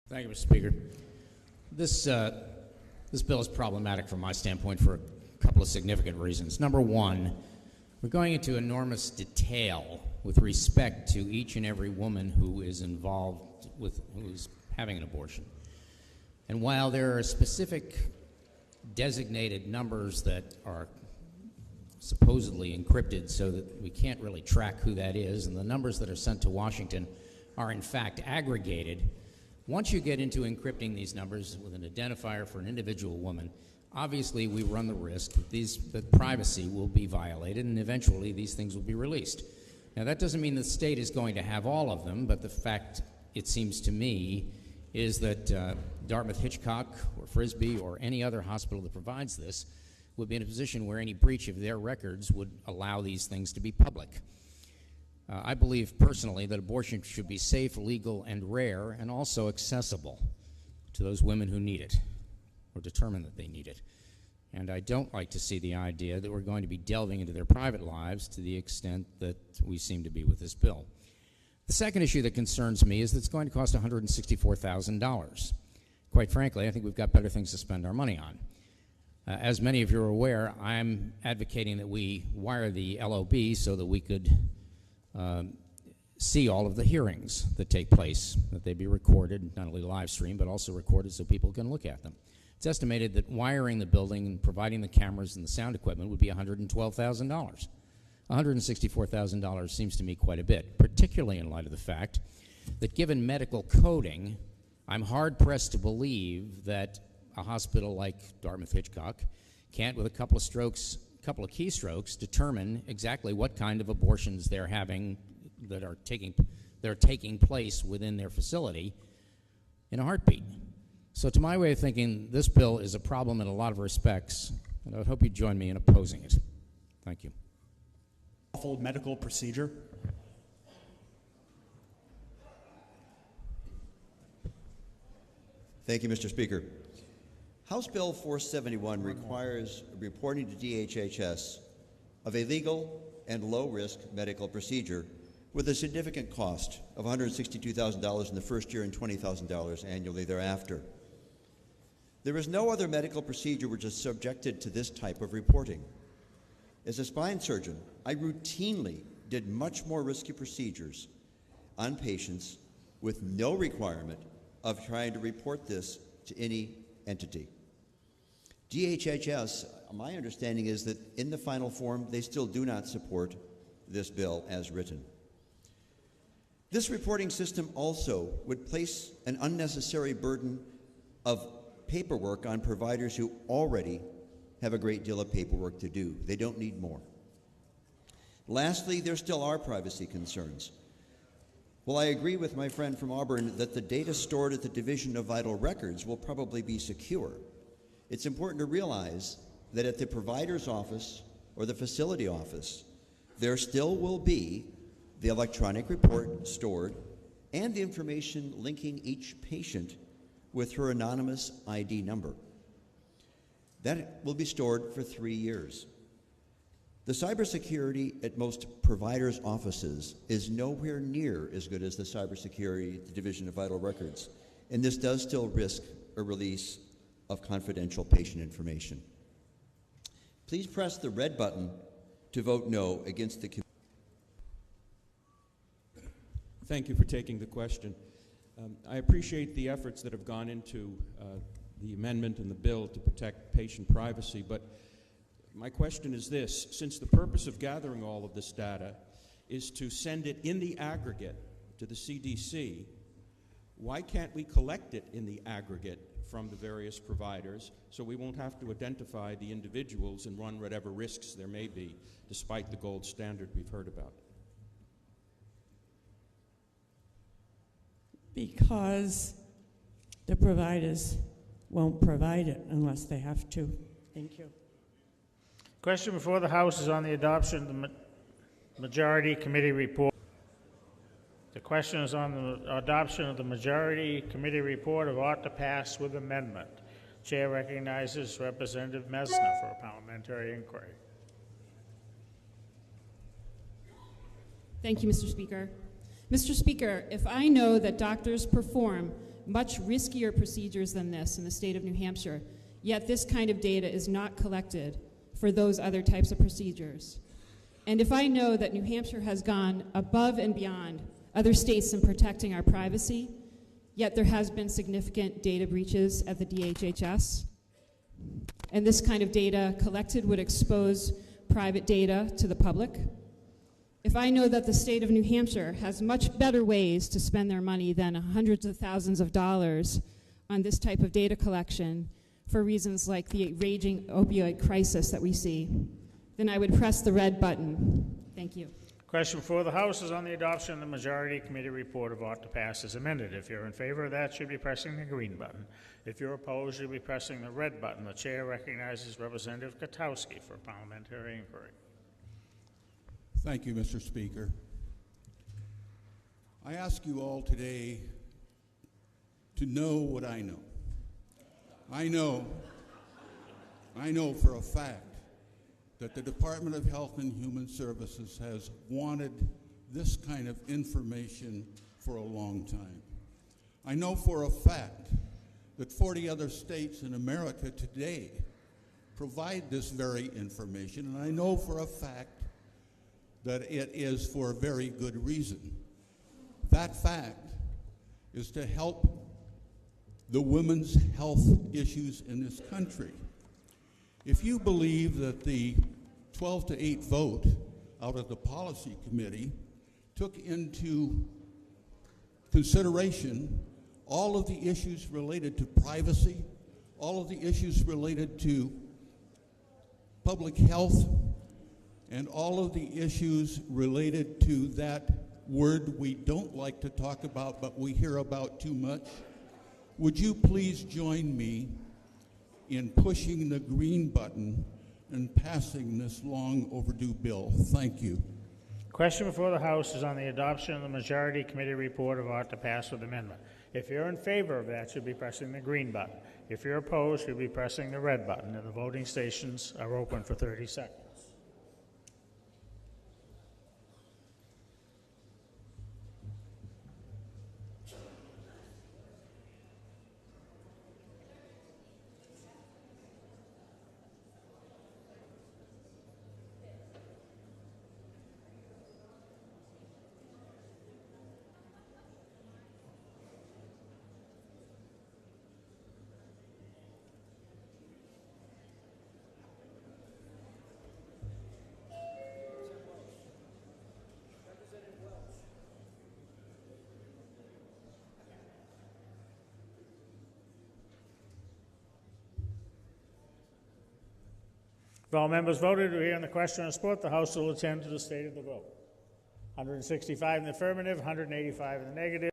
Thank you, Mr. Speaker. This bill is problematic from my standpoint for a couple of significant reasons. Number one, we're going into enormous detail with respect to each and every woman who is involved with, who's having an abortion. And while there are specific designated numbers that are supposedly encrypted so that we can't really track who that is, and the numbers that are sent to Washington are in fact aggregated, once you get into encrypting these numbers with an identifier for an individual woman, obviously we run the risk that privacy will be violated and eventually these things will be released. Now that doesn't mean the state is going to have all of them, but the fact, it seems to me, is that Dartmouth Hitchcock or Frisbee or any other hospital that provides this would be in a position where any breach of their records would allow these things to be public. I believe personally that abortion should be safe, legal, and rare, and also accessible to those women who need it or determine that they need it. And I don't like to see the idea that we're going to be delving into their private lives to the extent that we seem to be with this bill. The second issue that concerns me is that it's going to cost $164,000. Quite frankly, I think we've got better things to spend our money on. As many of you are aware, I'm advocating that we wire the LOB so that we could see all of the hearings that take place, that they be recorded, not only live stream, but also recorded so people can look at them. It's estimated that wiring the building and providing the cameras and the sound equipment would be $112,000. $164,000 seems to me quite a bit, particularly in light of the fact that given medical coding, I'm hard-pressed to believe that a hospital like Dartmouth Hitchcock can't, with a couple of keystrokes, determine exactly what kind of abortions they're having that are taking place within their facility in a heartbeat. So to my way of thinking, this bill is a problem in a lot of respects, and I would hope you'd join me in opposing it. Thank you. Lawful medical procedure. Thank you, Mr. Speaker. House Bill 471 requires reporting to DHHS of a legal and low-risk medical procedure with a significant cost of $162,000 in the first year and $20,000 annually thereafter. There is no other medical procedure which is subjected to this type of reporting. As a spine surgeon, I routinely did much more risky procedures on patients with no requirement of trying to report this to any entity. DHHS, my understanding is that in the final form, they still do not support this bill as written. This reporting system also would place an unnecessary burden of paperwork on providers who already have a great deal of paperwork to do. They don't need more. Lastly, there still are privacy concerns. While I agree with my friend from Auburn that the data stored at the Division of Vital Records will probably be secure, it's important to realize that at the provider's office or the facility office, there still will be the electronic report stored and the information linking each patient with her anonymous ID number. That will be stored for 3 years. The cybersecurity at most providers' offices is nowhere near as good as the cybersecurity at the Division of Vital Records, and this does still risk a release of confidential patient information. Please press the red button to vote no against the. Thank you for taking the question. I appreciate the efforts that have gone into the amendment and the bill to protect patient privacy, but my question is this: since the purpose of gathering all of this data is to send it in the aggregate to the CDC, why can't we collect it in the aggregate from the various providers so we won't have to identify the individuals and run whatever risks there may be, despite the gold standard we've heard about? Because the providers won't provide it unless they have to. Thank you. Question before the House is on the adoption of the Majority Committee report. The question is on the adoption of the Majority Committee report of ought to pass with amendment. Chair recognizes Representative Messner for a parliamentary inquiry. Thank you, Mr. Speaker. Mr. Speaker, if I know that doctors perform much riskier procedures than this in the state of New Hampshire, yet this kind of data is not collected for those other types of procedures. And if I know that New Hampshire has gone above and beyond other states in protecting our privacy, yet there has been significant data breaches at the DHHS, and this kind of data collected would expose private data to the public. If I know that the state of New Hampshire has much better ways to spend their money than hundreds of thousands of dollars on this type of data collection for reasons like the raging opioid crisis that we see, then I would press the red button. Thank you. Question before the House is on the adoption of the majority committee report of ought to pass as amended. If you're in favor of that, you'll be pressing the green button. If you're opposed, you'll be pressing the red button. The chair recognizes Representative Katowski for parliamentary inquiry. Thank you, Mr. Speaker. I ask you all today to know what I know. I know for a fact that the Department of Health and Human Services has wanted this kind of information for a long time. I know for a fact that 40 other states in America today provide this very information, and I know for a fact that it is for a very good reason. That fact is to help the women's health issues in this country. If you believe that the 12 to 8 vote out of the policy committee took into consideration all of the issues related to privacy, all of the issues related to public health, and all of the issues related to that word we don't like to talk about but we hear about too much, would you please join me in pushing the green button and passing this long overdue bill? Thank you. Question before the House is on the adoption of the majority committee report of ought to pass with amendment. If you're in favor of that, you'll be pressing the green button. If you're opposed, you'll be pressing the red button, and the voting stations are open for 30 seconds. If all members voted to hear on the question on support, the House will attend to the state of the vote. 165 in the affirmative, 185 in the negative.